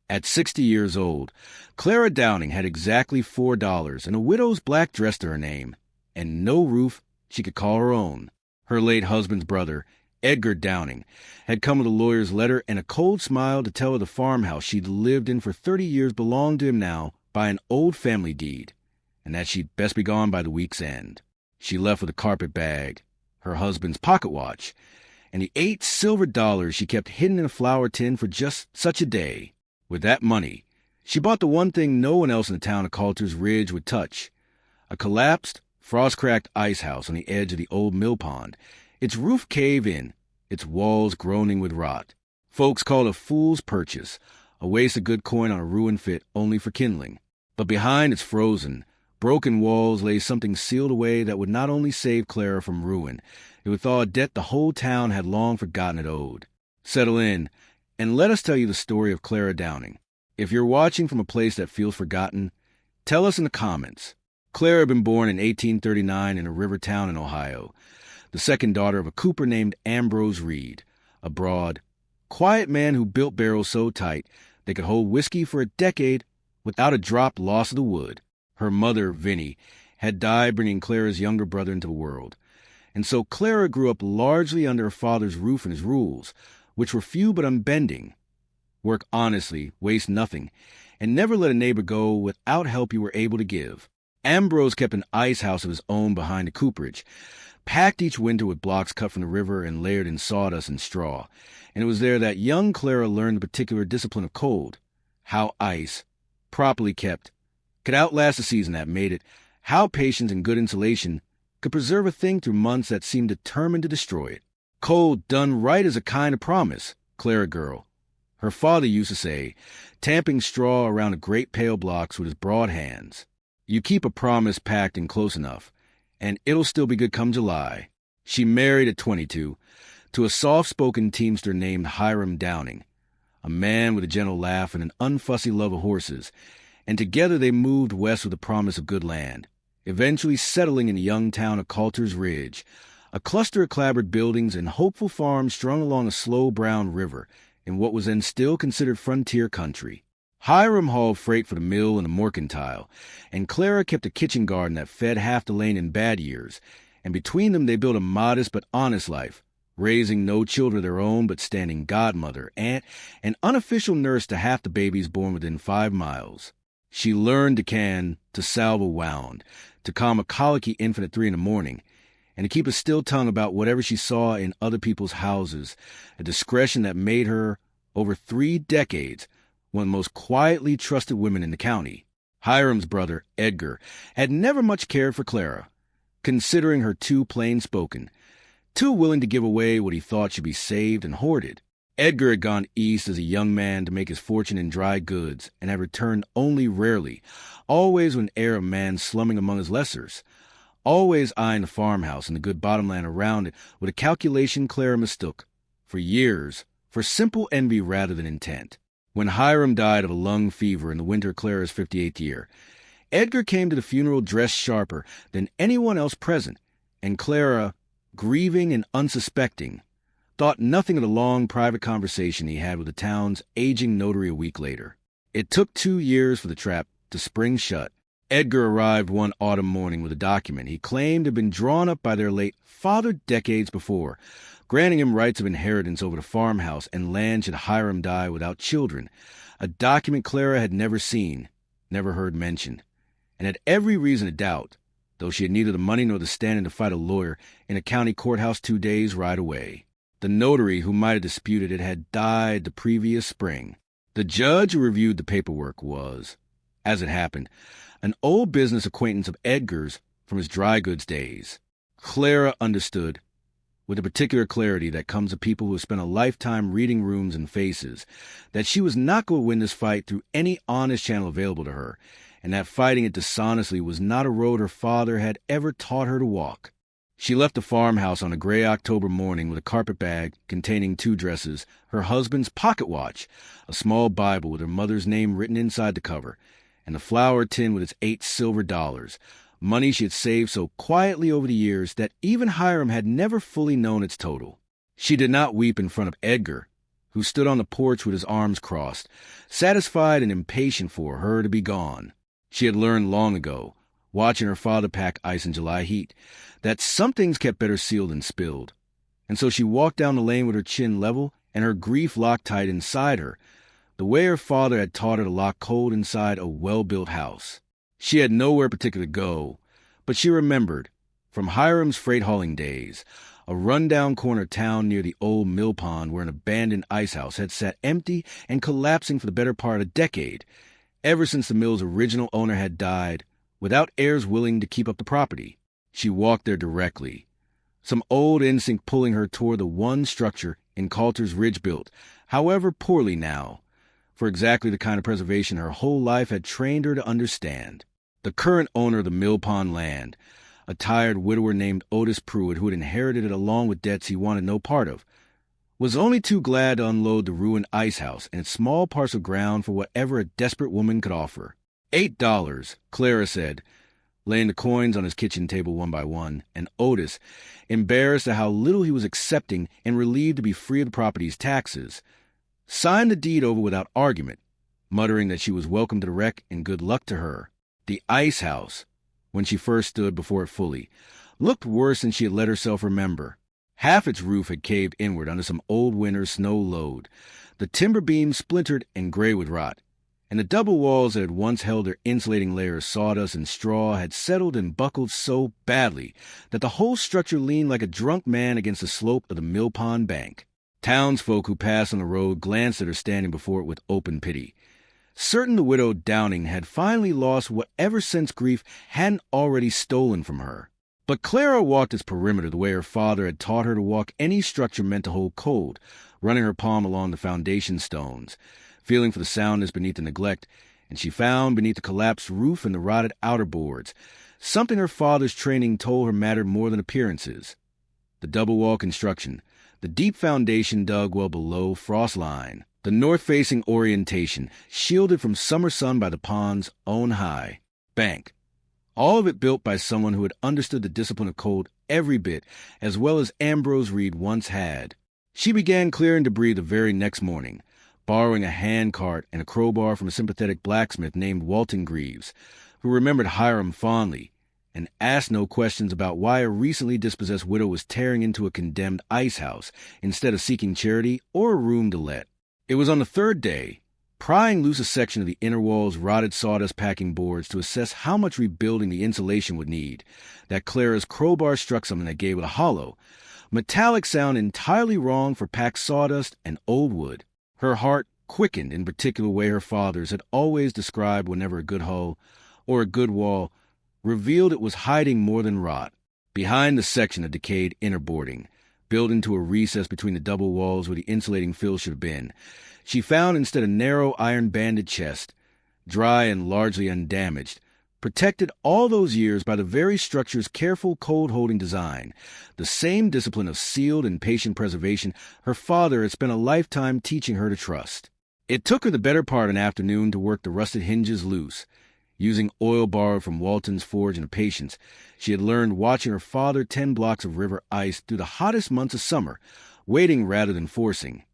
At 60 years old, Clara Downing had exactly $4 and a widow's black dress to her name, and no roof she could call her own. Her late husband's brother, Edgar Downing, had come with a lawyer's letter and a cold smile to tell her the farmhouse she'd lived in for 30 years belonged to him now by an old family deed, and that she'd best be gone by the week's end. She left with a carpet bag, her husband's pocket watch, and the 8 silver dollars she kept hidden in a flour tin for just such a day. With that money, she bought the one thing no one else in the town of Coulter's Ridge would touch: a collapsed, frost-cracked ice house on the edge of the old mill pond, its roof cave-in, its walls groaning with rot. Folks called it a fool's purchase, a waste of good coin on a ruin fit only for kindling. But behind its frozen, broken walls lay something sealed away that would not only save Clara from ruin, it would thaw a debt the whole town had long forgotten it owed. Settle in, and let us tell you the story of Clara Downing. If you're watching from a place that feels forgotten, tell us in the comments. Clara had been born in 1839 in a river town in Ohio, the second daughter of a cooper named Ambrose Reed, a broad, quiet man who built barrels so tight they could hold whiskey for a decade without a drop lost of the wood. Her mother, Vinnie, had died bringing Clara's younger brother into the world, and so Clara grew up largely under her father's roof and his rules, which were few but unbending. Work honestly, waste nothing, and never let a neighbor go without help you were able to give. Ambrose kept an ice house of his own behind the cooperage, packed each winter with blocks cut from the river and layered in sawdust and straw, and it was there that young Clara learned the particular discipline of cold, how ice, properly kept, could outlast the season that made it, how patience and good insulation could preserve a thing through months that seemed determined to destroy it. Cold done right is a kind of promise, Clara girl. Her father used to say, tamping straw around the great pale blocks with his broad hands. You keep a promise packed in close enough, and it'll still be good come July. She married at 22 to a soft-spoken teamster named Hiram Downing, a man with a gentle laugh and an unfussy love of horses, and together they moved west with the promise of good land, eventually settling in the young town of Coulter's Ridge, a cluster of clapboard buildings and hopeful farms strung along a slow brown river in what was then still considered frontier country. Hiram hauled freight for the mill and the mercantile, and Clara kept a kitchen garden that fed half the lane in bad years, and between them they built a modest but honest life, raising no children of their own but standing godmother, aunt, and unofficial nurse to half the babies born within 5 miles. She learned to can, to salve a wound, to calm a colicky infant at 3 a.m, and to keep a still tongue about whatever she saw in other people's houses, a discretion that made her, over 3 decades, one of the most quietly trusted women in the county. Hiram's brother, Edgar, had never much cared for Clara, considering her too plain-spoken, too willing to give away what he thought should be saved and hoarded. Edgar had gone east as a young man to make his fortune in dry goods and had returned only rarely, always with an air of man slumming among his lessers, always eyeing the farmhouse and the good bottomland around it with a calculation Clara mistook, for years, for simple envy rather than intent. When Hiram died of a lung fever in the winter of Clara's 58th year, Edgar came to the funeral dressed sharper than anyone else present, and Clara, grieving and unsuspecting, thought nothing of the long private conversation he had with the town's aging notary a week later. It took 2 years for the trap to spring shut. Edgar arrived one autumn morning with a document he claimed had been drawn up by their late father decades before, granting him rights of inheritance over the farmhouse and land should Hiram die without children, a document Clara had never seen, never heard mentioned, and had every reason to doubt, though she had neither the money nor the standing to fight a lawyer in a county courthouse 2 days' ride away. The notary who might have disputed it had died the previous spring. The judge who reviewed the paperwork was, as it happened, an old business acquaintance of Edgar's from his dry goods days. Clara understood, with the particular clarity that comes to people who have spent a lifetime reading rooms and faces, that she was not going to win this fight through any honest channel available to her, and that fighting it dishonestly was not a road her father had ever taught her to walk. She left the farmhouse on a gray October morning with a carpet bag containing 2 dresses, her husband's pocket watch, a small Bible with her mother's name written inside the cover, and the flour tin with its 8 silver dollars, money she had saved so quietly over the years that even Hiram had never fully known its total. She did not weep in front of Edgar, who stood on the porch with his arms crossed, satisfied and impatient for her to be gone. She had learned long ago, watching her father pack ice in July heat, that some things kept better sealed than spilled. And so she walked down the lane with her chin level and her grief locked tight inside her, the way her father had taught her to lock cold inside a well-built house. She had nowhere particular to go, but she remembered, from Hiram's freight hauling days, a run-down corner town near the old mill pond where an abandoned ice house had sat empty and collapsing for the better part of a decade, ever since the mill's original owner had died, without heirs willing to keep up the property. She walked there directly, some old instinct pulling her toward the one structure in Coulter's Ridge built, however poorly now, for exactly the kind of preservation her whole life had trained her to understand. The current owner of the mill pond land, a tired widower named Otis Pruitt who had inherited it along with debts he wanted no part of, was only too glad to unload the ruined ice house and its small parcel of ground for whatever a desperate woman could offer. $8, Clara said, laying the coins on his kitchen table one by one, and Otis, embarrassed at how little he was accepting and relieved to be free of the property's taxes, signed the deed over without argument, muttering that she was welcome to the wreck and good luck to her. The ice house, when she first stood before it fully, looked worse than she had let herself remember. Half its roof had caved inward under some old winter's snow load, the timber beams splintered and gray with rot, and the double walls that had once held their insulating layer of sawdust and straw had settled and buckled so badly that the whole structure leaned like a drunk man against the slope of the mill pond bank. Townsfolk who passed on the road glanced at her standing before it with open pity, certain the widow Downing had finally lost whatever sense grief hadn't already stolen from her. But Clara walked its perimeter the way her father had taught her to walk any structure meant to hold cold, running her palm along the foundation stones, feeling for the soundness beneath the neglect, and she found beneath the collapsed roof and the rotted outer boards something her father's training told her mattered more than appearances. The double-wall construction, the deep foundation dug well below frost line, the north-facing orientation, shielded from summer sun by the pond's own high bank. All of it built by someone who had understood the discipline of cold every bit as well as Ambrose Reed once had. She began clearing debris the very next morning, borrowing a hand cart and a crowbar from a sympathetic blacksmith named Walton Greaves, who remembered Hiram fondly, and asked no questions about why a recently dispossessed widow was tearing into a condemned ice house instead of seeking charity or a room to let. It was on the third day, prying loose a section of the inner wall's rotted sawdust packing boards to assess how much rebuilding the insulation would need, that Clara's crowbar struck something that gave it a hollow, metallic sound entirely wrong for packed sawdust and old wood. Her heart quickened in particular way her father's had always described whenever a good hull, or a good wall, revealed it was hiding more than rot. Behind the section of decayed inner boarding, built into a recess between the double walls where the insulating fill should have been, she found instead a narrow iron-banded chest, dry and largely undamaged, protected all those years by the very structure's careful cold-holding design, the same discipline of sealed and patient preservation her father had spent a lifetime teaching her to trust. It took her the better part of an afternoon to work the rusted hinges loose, using oil borrowed from Walton's forge and a patience she had learned watching her father 10 blocks of river ice through the hottest months of summer, waiting rather than forcing,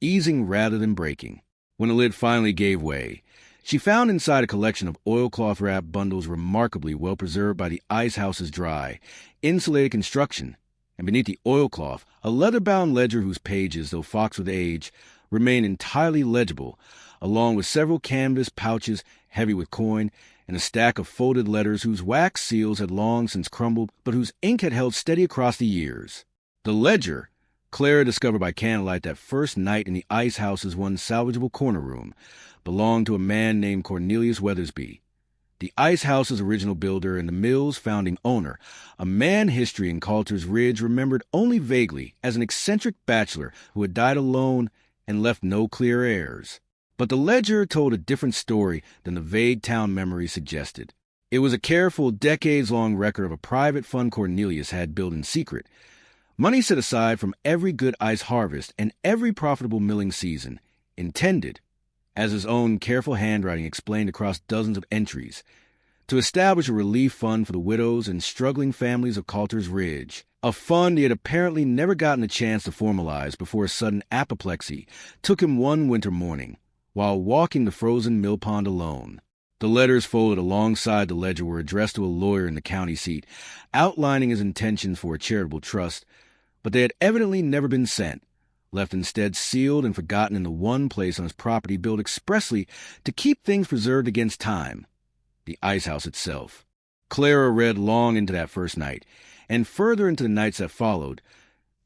easing rather than breaking. When the lid finally gave way, she found inside a collection of oilcloth-wrapped bundles remarkably well preserved by the ice house's dry, insulated construction, and beneath the oilcloth a leather-bound ledger whose pages, though foxed with age, remained entirely legible, along with several canvas pouches heavy with coin, and a stack of folded letters whose wax seals had long since crumbled, but whose ink had held steady across the years. The ledger, Clara discovered by candlelight that first night in the ice house's one salvageable corner room, belonged to a man named Cornelius Weathersby, the ice house's original builder and the mill's founding owner, a man history in Coulter's Ridge remembered only vaguely as an eccentric bachelor who had died alone and left no clear heirs. But the ledger told a different story than the vague town memory suggested. It was a careful, decades-long record of a private fund Cornelius had built in secret, money set aside from every good ice harvest and every profitable milling season, intended, as his own careful handwriting explained across dozens of entries, to establish a relief fund for the widows and struggling families of Coulter's Ridge. a fund he had apparently never gotten a chance to formalize before a sudden apoplexy took him one winter morning while walking the frozen mill pond alone. The letters folded alongside the ledger were addressed to a lawyer in the county seat, outlining his intentions for a charitable trust, but they had evidently never been sent, left instead sealed and forgotten in the one place on his property built expressly to keep things preserved against time, the Icehouse itself. Clara read long into that first night, and further into the nights that followed,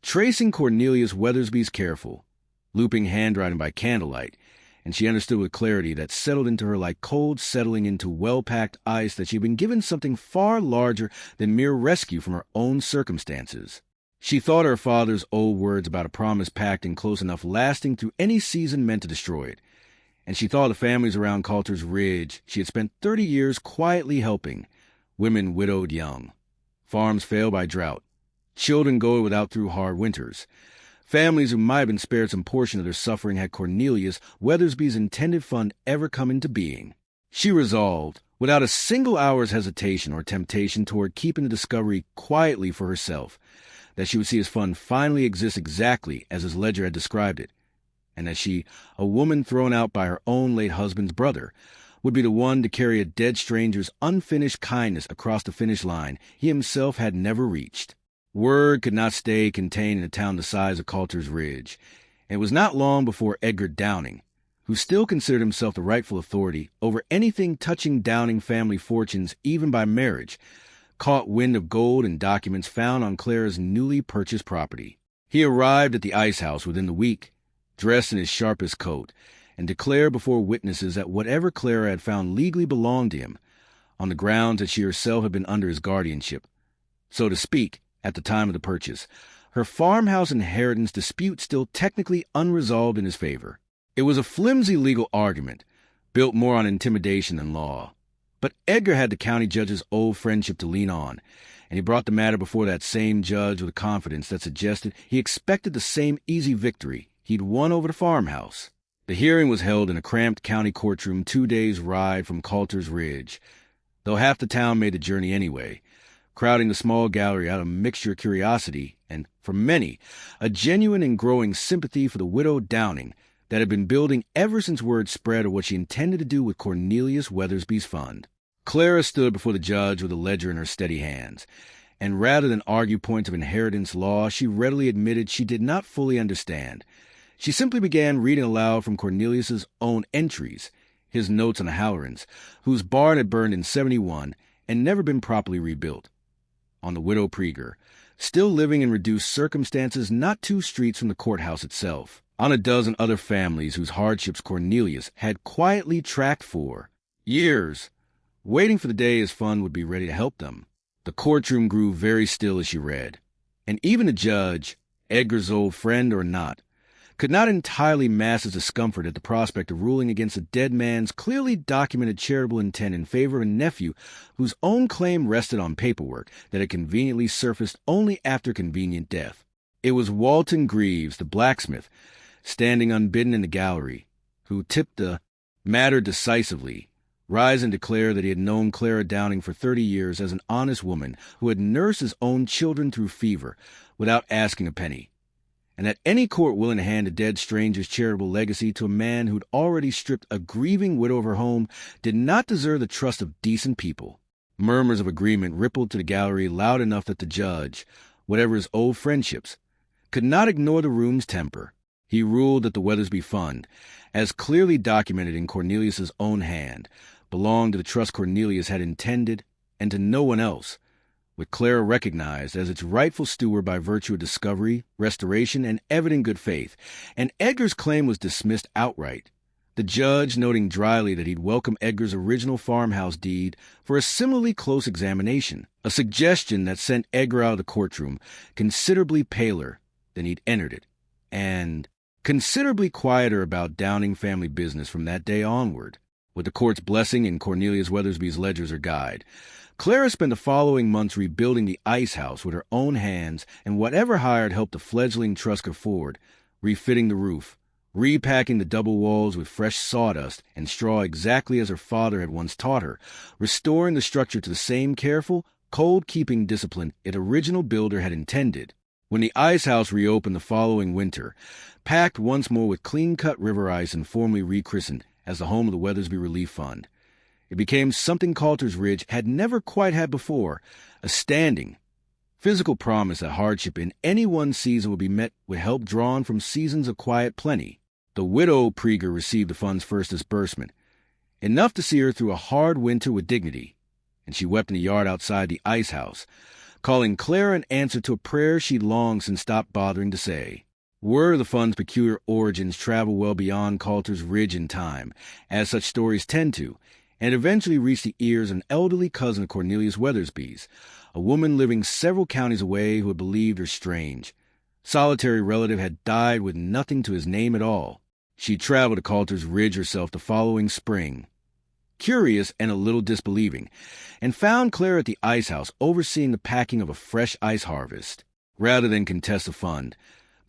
tracing Cornelius Weathersby's careful, looping handwriting by candlelight, and she understood with clarity that settled into her like cold settling into well-packed ice that she had been given something far larger than mere rescue from her own circumstances. She thought her father's old words about a promise packed and close enough lasting through any season meant to destroy it, and she thought of the families around Coulter's Ridge she had spent 30 years quietly helping, women widowed young, farms failed by drought, children going without through hard winters, families who might have been spared some portion of their suffering had Cornelius Weathersby's intended fund ever come into being. She resolved, without a single hour's hesitation or temptation toward keeping the discovery quietly for herself, that she would see his fund finally exist exactly as his ledger had described it, and that she, a woman thrown out by her own late husband's brother, would be the one to carry a dead stranger's unfinished kindness across the finish line he himself had never reached. Word could not stay contained in a town the size of Coulter's Ridge, and it was not long before Edgar Downing, who still considered himself the rightful authority over anything touching Downing family fortunes even by marriage, caught wind of gold and documents found on Clara's newly purchased property. He arrived at the Icehouse within the week, dressed in his sharpest coat, and declared before witnesses that whatever Clara had found legally belonged to him, on the grounds that she herself had been under his guardianship. So to speak, at the time of the purchase, her farmhouse inheritance dispute still technically unresolved in his favor. It was a flimsy legal argument, built more on intimidation than law. But Edgar had the county judge's old friendship to lean on, and he brought the matter before that same judge with a confidence that suggested he expected the same easy victory he'd won over the farmhouse. The hearing was held in a cramped county courtroom 2 days' ride from Coulter's Ridge, though half the town made the journey anyway, crowding the small gallery out of a mixture of curiosity and, for many, a genuine and growing sympathy for the widow Downing that had been building ever since word spread of what she intended to do with Cornelius Weathersby's fund. Clara stood before the judge with a ledger in her steady hands, and rather than argue points of inheritance law she readily admitted she did not fully understand. She simply began reading aloud from Cornelius's own entries, his notes on the Hallorans, whose barn had burned in 71 and never been properly rebuilt, on the widow Preger, still living in reduced circumstances not 2 streets from the courthouse itself, on a dozen other families whose hardships Cornelius had quietly tracked for years, waiting for the day his fund would be ready to help them. The courtroom grew very still as she read, and even the judge, Edgar's old friend or not, could not entirely mask his discomfort at the prospect of ruling against a dead man's clearly documented charitable intent in favor of a nephew whose own claim rested on paperwork that had conveniently surfaced only after convenient death. It was Walton Greaves, the blacksmith, standing unbidden in the gallery, who tipped the matter decisively, rise and declare that he had known Clara Downing for 30 years as an honest woman who had nursed his own children through fever without asking a penny, and that any court willing to hand a dead stranger's charitable legacy to a man who'd already stripped a grieving widow of her home did not deserve the trust of decent people. Murmurs of agreement rippled to the gallery loud enough that the judge, whatever his old friendships, could not ignore the room's temper. He ruled that the Weathersby Fund, as clearly documented in Cornelius's own hand, belonged to the trust Cornelius had intended and to no one else, with Clara recognized as its rightful steward by virtue of discovery, restoration, and evident good faith, and Edgar's claim was dismissed outright, the judge noting dryly that he'd welcome Edgar's original farmhouse deed for a similarly close examination, a suggestion that sent Edgar out of the courtroom considerably paler than he'd entered it, and considerably quieter about Downing family business from that day onward. With the court's blessing and Cornelius Weathersby's ledger as her guide, Clara spent the following months rebuilding the Icehouse with her own hands and whatever hired helped the fledgling trust could afford, refitting the roof, repacking the double walls with fresh sawdust and straw exactly as her father had once taught her, restoring the structure to the same careful, cold-keeping discipline its original builder had intended. When the Icehouse reopened the following winter, packed once more with clean-cut river ice and formally rechristened as the home of the Weathersby Relief Fund, it became something Coulter's Ridge had never quite had before, a standing, physical promise that hardship in any one season would be met with help drawn from seasons of quiet plenty. The widow Prieger received the fund's first disbursement, enough to see her through a hard winter with dignity, and she wept in the yard outside the Icehouse, calling Clara in answer to a prayer she'd long since stopped bothering to say. Word of the fund's peculiar origins traveled well beyond Coulter's Ridge in time, as such stories tend to, and eventually reached the ears of an elderly cousin of Cornelius Weathersby's, a woman living several counties away who had believed her strange. Solitary relative had died with nothing to his name at all. She traveled to Coulter's Ridge herself the following spring, curious and a little disbelieving, and found Clara at the Icehouse overseeing the packing of a fresh ice harvest. Rather than contest the fund,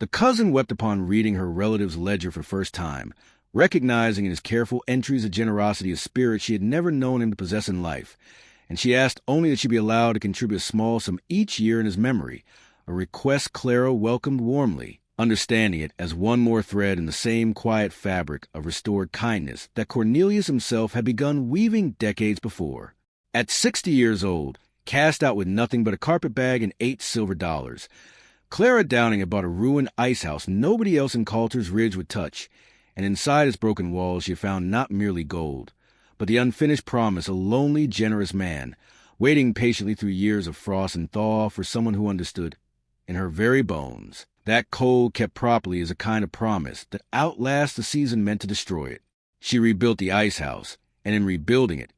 the cousin wept upon reading her relative's ledger for the first time, recognizing in his careful entries a generosity of spirit she had never known him to possess in life, and she asked only that she be allowed to contribute a small sum each year in his memory, a request Clara welcomed warmly, understanding it as one more thread in the same quiet fabric of restored kindness that Cornelius himself had begun weaving decades before. At 60 years old, cast out with nothing but a carpetbag and $8 silver, Clara Downing had bought a ruined icehouse nobody else in Coulter's Ridge would touch, and inside its broken walls she had found not merely gold, but the unfinished promise of a lonely, generous man, waiting patiently through years of frost and thaw for someone who understood. In her very bones, that cold kept properly is a kind of promise that outlasts the season meant to destroy it. She rebuilt the Icehouse, and in rebuilding it,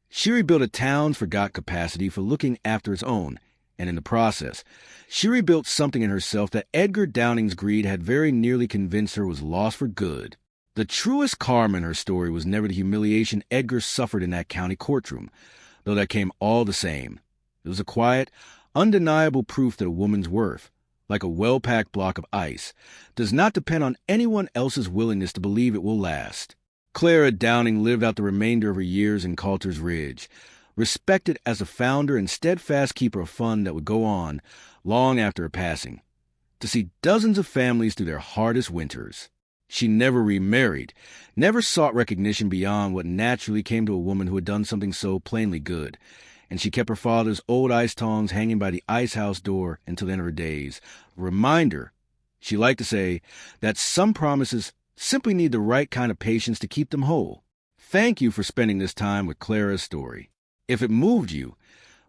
she rebuilt a town's forgot capacity for looking after its own, and in the process, she rebuilt something in herself that Edgar Downing's greed had very nearly convinced her was lost for good. The truest karma in her story was never the humiliation Edgar suffered in that county courtroom, though that came all the same. It was a quiet, undeniable proof that a woman's worth, like a well-packed block of ice, does not depend on anyone else's willingness to believe it will last. Clara Downing lived out the remainder of her years in Coulter's Ridge, respected as a founder and steadfast keeper of fund that would go on, long after her passing, to see dozens of families through their hardest winters. She never remarried, never sought recognition beyond what naturally came to a woman who had done something so plainly good, and she kept her father's old ice tongs hanging by the Icehouse door until the end of her days, a reminder, she liked to say, that some promises simply need the right kind of patience to keep them whole. Thank you for spending this time with Clara's story. If it moved you,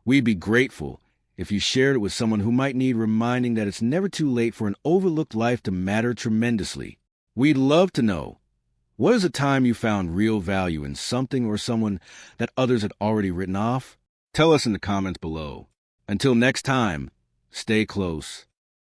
we'd be grateful if you shared it with someone who might need reminding that it's never too late for an overlooked life to matter tremendously. We'd love to know, what is a time you found real value in something or someone that others had already written off? Tell us in the comments below. Until next time, stay close.